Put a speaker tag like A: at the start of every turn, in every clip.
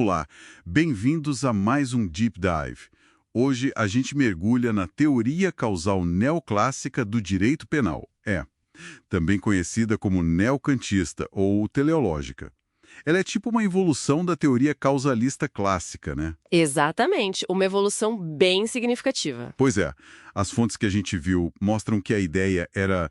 A: Olá, bem-vindos a mais um Deep Dive. Hoje a gente mergulha na teoria causal neoclássica do direito penal. Também conhecida como neocantista ou teleológica. Ela é tipo uma evolução da teoria causalista clássica, né?
B: Exatamente, uma evolução bem significativa.
A: Pois é, as fontes que a gente viu mostram que a ideia era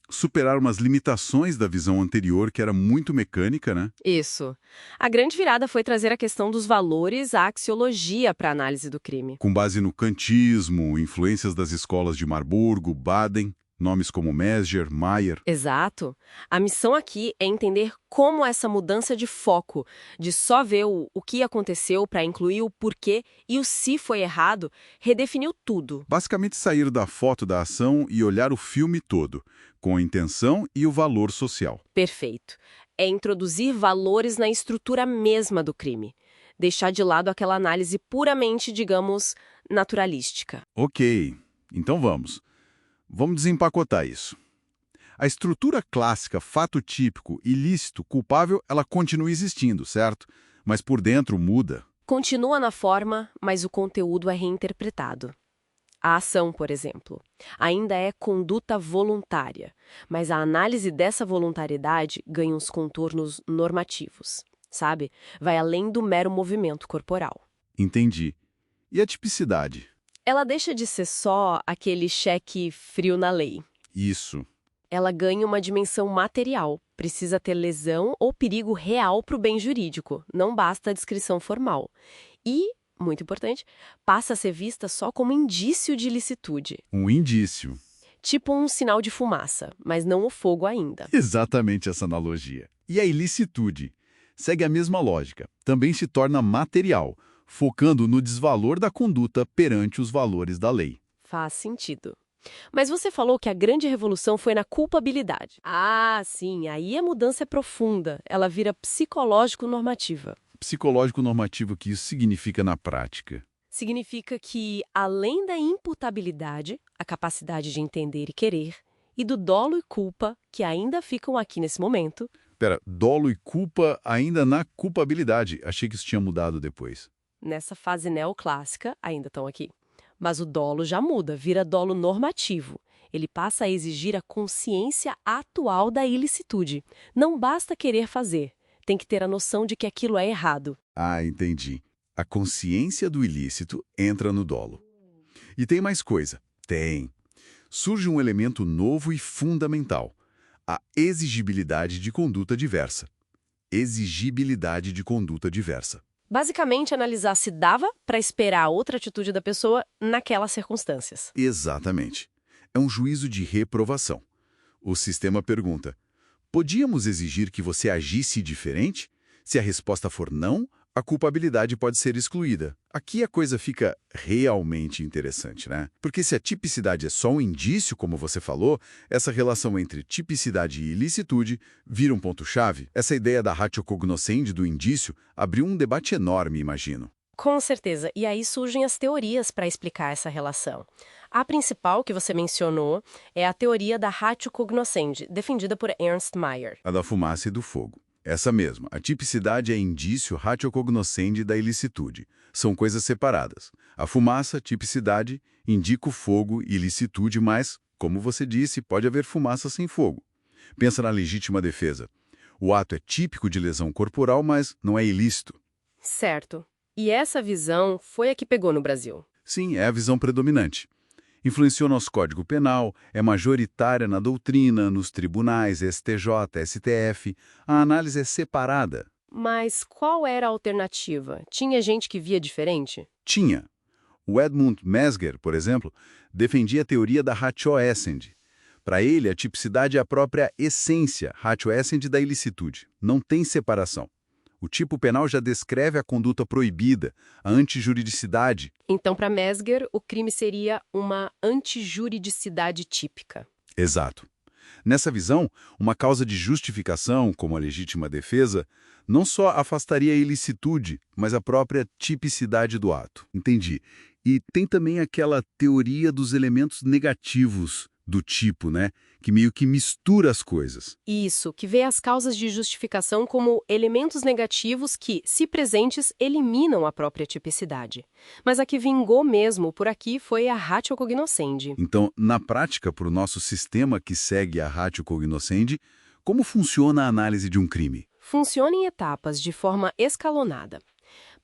A: superar umas limitações da visão anterior, que era muito mecânica, né?
B: Isso. A grande virada foi trazer a questão dos valores à axiologia para a análise do crime.
A: Com base no kantismo, influências das escolas de Marburgo, Baden, nomes como Mesger, Mayer.
B: Exato. A missão aqui é entender como essa mudança de foco, de só ver o que aconteceu para incluir o porquê e o se foi errado, redefiniu tudo.
A: Basicamente sair da foto da ação e olhar o filme todo, com a intenção e o valor social.
B: Perfeito. É introduzir valores na estrutura mesma do crime. Deixar de lado aquela análise puramente, digamos, naturalística.
A: Ok, então vamos. Vamos desempacotar isso. A estrutura clássica, fato típico, ilícito, culpável, ela continua existindo, certo? Mas por dentro muda.
B: Continua na forma, mas o conteúdo é reinterpretado. A ação, por exemplo, ainda é conduta voluntária, mas a análise dessa voluntariedade ganha uns contornos normativos, sabe? Vai além do mero movimento corporal.
A: Entendi. E a tipicidade?
B: Ela deixa de ser só aquele cheque frio na lei.
A: Isso.
B: Ela ganha uma dimensão material, precisa ter lesão ou perigo real para o bem jurídico, não basta a descrição formal. E, muito importante, passa a ser vista só como indício de ilicitude.
A: Um indício.
B: Tipo um sinal de fumaça, mas não o fogo ainda.
A: Exatamente essa analogia. E a ilicitude? Segue a mesma lógica. Também se torna material, focando no desvalor da conduta perante os valores da lei.
B: Faz sentido. Mas você falou que a grande revolução foi na culpabilidade. Ah, sim, aí a mudança é profunda. Ela vira psicológico-normativa.
A: Psicológico-normativo que isso significa na prática.
B: Significa que, além da imputabilidade, a capacidade de entender e querer, e do dolo e culpa, que ainda ficam aqui nesse momento.
A: Pera, dolo e culpa ainda na culpabilidade. Achei que isso tinha mudado depois.
B: Nessa fase neoclássica, ainda estão aqui. Mas o dolo já muda, vira dolo normativo. Ele passa a exigir a consciência atual da ilicitude. Não basta querer fazer, tem que ter a noção de que aquilo é errado.
A: Ah, entendi. A consciência do ilícito entra no dolo. E tem mais coisa. Tem. Surge um elemento novo e fundamental. A exigibilidade de conduta diversa. Exigibilidade de conduta diversa.
B: Basicamente, analisar se dava para esperar outra atitude da pessoa naquelas circunstâncias.
A: Exatamente. É um juízo de reprovação. O sistema pergunta: podíamos exigir que você agisse diferente? Se a resposta for não, a culpabilidade pode ser excluída. Aqui a coisa fica realmente interessante, né? Porque se a tipicidade é só um indício, como você falou, essa relação entre tipicidade e ilicitude vira um ponto-chave. Essa ideia da ratio cognoscendi do indício abriu um debate enorme, imagino.
B: Com certeza. E aí surgem as teorias para explicar essa relação. A principal que você mencionou é a teoria da ratio cognoscendi, defendida por Ernst Mayr.
A: A da fumaça e do fogo. Essa mesma. A tipicidade é indício ratio cognoscendi da ilicitude. São coisas separadas. A fumaça, tipicidade, indica o fogo e ilicitude, mas, como você disse, pode haver fumaça sem fogo. Pensa na legítima defesa. O ato é típico de lesão corporal, mas não é ilícito.
B: Certo. E essa visão foi a que pegou no Brasil.
A: Sim, é a visão predominante. Influenciou nosso Código Penal, é majoritária na doutrina, nos tribunais, STJ, STF. A análise é separada.
B: Mas qual era a alternativa? Tinha gente que via diferente?
A: Tinha. O Edmund Mesger, por exemplo, defendia a teoria da ratio essendi. Para ele, a tipicidade é a própria essência, ratio essendi da ilicitude. Não tem separação. O tipo penal já descreve a conduta proibida, a antijuridicidade.
B: Então, para Mesger, o crime seria uma antijuridicidade típica.
A: Exato. Nessa visão, uma causa de justificação, como a legítima defesa, não só afastaria a ilicitude, mas a própria tipicidade do ato. Entendi. E tem também aquela teoria dos elementos negativos do tipo, né, que meio que mistura as coisas.
B: Isso, que vê as causas de justificação como elementos negativos que, se presentes, eliminam a própria tipicidade. Mas a que vingou mesmo por aqui foi a ratio cognoscendi.
A: Então, na prática, para o nosso sistema que segue a ratio cognoscendi, como funciona a análise de um crime?
B: Funciona em etapas, de forma escalonada.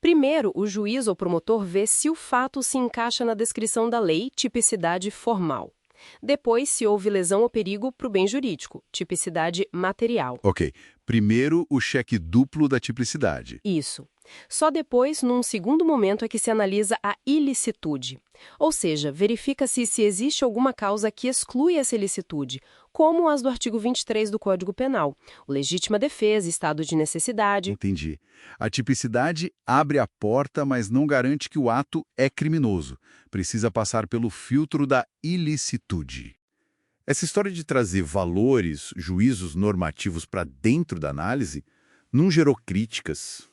B: Primeiro, o juiz ou promotor vê se o fato se encaixa na descrição da lei, tipicidade formal. Depois, se houve lesão ou perigo para o bem jurídico, tipicidade material.
A: Ok. Primeiro, o cheque duplo da tipicidade.
B: Isso. Só depois, num segundo momento, é que se analisa a ilicitude. Ou seja, verifica-se se existe alguma causa que exclui essa ilicitude, como as do artigo 23 do Código Penal, o legítima defesa, estado de necessidade.
A: Entendi. A tipicidade abre a porta, mas não garante que o ato é criminoso. Precisa passar pelo filtro da ilicitude. Essa história de trazer valores, juízos normativos para dentro da análise, não gerou críticas?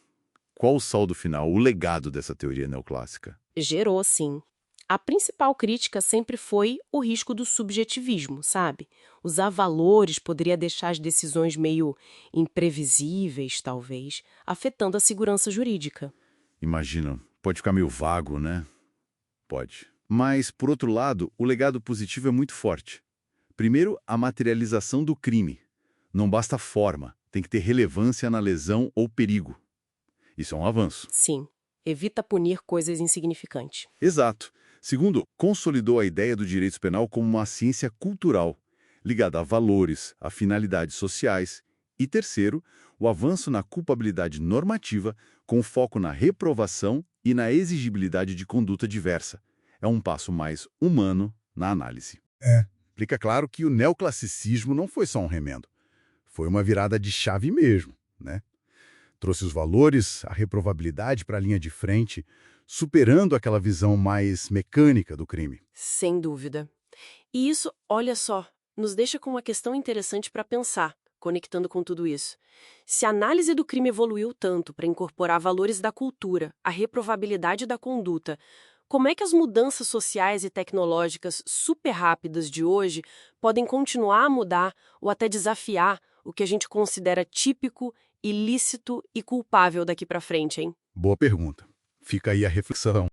A: Qual o saldo final, o legado dessa teoria neoclássica?
B: Gerou, sim. A principal crítica sempre foi o risco do subjetivismo, sabe? Usar valores poderia deixar as decisões meio imprevisíveis, talvez, afetando a segurança jurídica.
A: Imagina, pode ficar meio vago, né? Pode. Mas, por outro lado, o legado positivo é muito forte. Primeiro, a materialização do crime. Não basta forma, tem que ter relevância na lesão ou perigo. Isso é um avanço.
B: Sim, evita punir coisas insignificantes.
A: Exato. Segundo, consolidou a ideia do direito penal como uma ciência cultural, ligada a valores, a finalidades sociais. E terceiro, o avanço na culpabilidade normativa, com foco na reprovação e na exigibilidade de conduta diversa. É um passo mais humano na análise. Fica claro que o neoclassicismo não foi só um remendo. Foi uma virada de chave mesmo, né? Trouxe os valores, a reprovabilidade para a linha de frente, superando aquela visão mais mecânica do crime.
B: Sem dúvida. E isso, olha só, nos deixa com uma questão interessante para pensar, conectando com tudo isso. Se a análise do crime evoluiu tanto para incorporar valores da cultura, a reprovabilidade da conduta, como é que as mudanças sociais e tecnológicas super rápidas de hoje podem continuar a mudar ou até desafiar o que a gente considera típico, ilícito e culpável daqui para frente, hein?
A: Boa pergunta. Fica aí a reflexão.